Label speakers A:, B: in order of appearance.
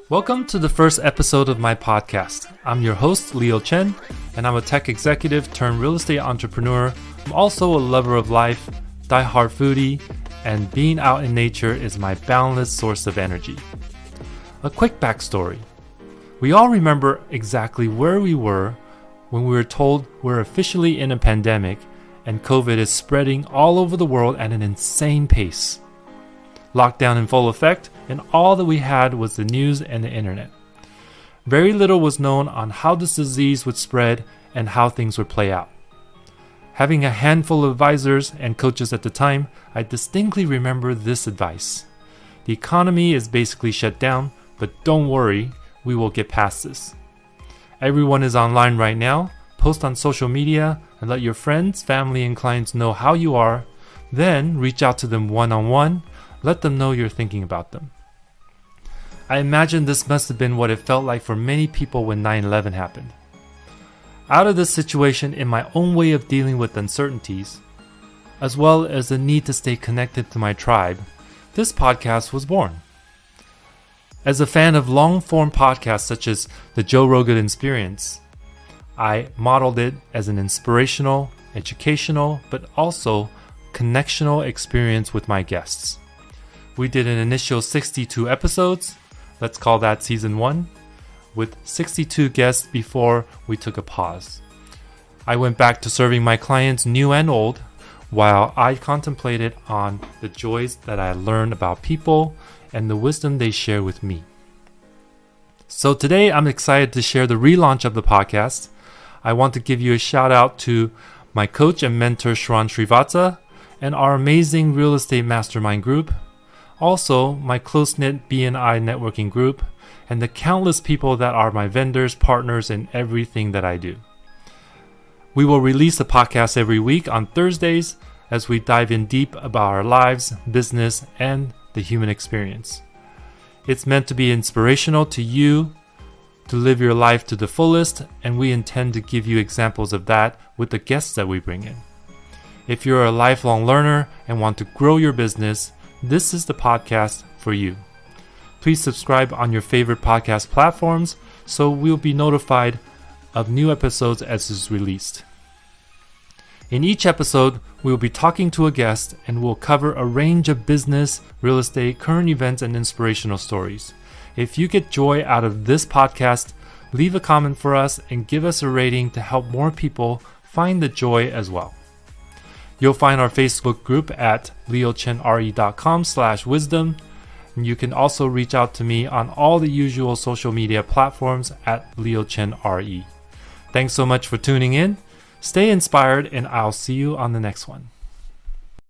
A: Welcome to the first episode of my podcast. I'm your host, Chen, and I'm a tech executive turned real estate entrepreneur. I'm also a lover of life, die-hard foodie, and being out in nature is my boundless source of energy. A quick backstory. We all remember exactly where we were when we were told we're officially in a pandemic and COVID is spreading all over the world at an insane pace. Lockdown in full effect, and all that we had was the news and the internet. Very little was known on how this disease would spread and how things would play out. Having a handful of advisors and coaches at the time, I distinctly remember this advice. The economy is basically shut down, but don't worry, we will get past this. Everyone is online right now. Post on social media and let your friends, family, and clients know how you are. Then reach out to them one-on-one. Let them know you're thinking about them. I imagine this must have been what it felt like for many people when 9/11 happened. Out of this situation, in my own way of dealing with uncertainties, as well as the need to stay connected to my tribe, this podcast was born. As a fan of long-form podcasts such as the Joe Rogan Experience, I modeled it as an inspirational, educational, but also connectional experience with my guests. We did an initial 62 episodes, let's call that season 1, with 62 guests before we took a pause. I went back to serving my clients, new and old, while I contemplated on the joys that I learned about people and the wisdom they share with me. So today I'm excited to share the relaunch of the podcast. I want to give you a shout out to my coach and mentor Shran Srivatsa and our amazing real estate mastermind group. Also, my close-knit BNI networking group, and the countless people that are my vendors, partners, in everything that I do. We will release a podcast every week on Thursdays as we dive in deep about our lives, business, and the human experience. It's meant to be inspirational to you to live your life to the fullest, and we intend to give you examples of that with the guests that we bring in. If you're a lifelong learner and want to grow your business, this is the podcast for you. Please subscribe on your favorite podcast platforms so we'll be notified of new episodes as it's released. In each episode, we'll be talking to a guest and we'll cover a range of business, real estate, current events, and inspirational stories. If you get joy out of this podcast, leave a comment for us and give us a rating to help more people find the joy as well. You'll find our Facebook group at leochenre.com/wisdom. And you can also reach out to me on all the usual social media platforms at leochenre. Thanks so much for tuning in. Stay inspired, and I'll see you on the next one.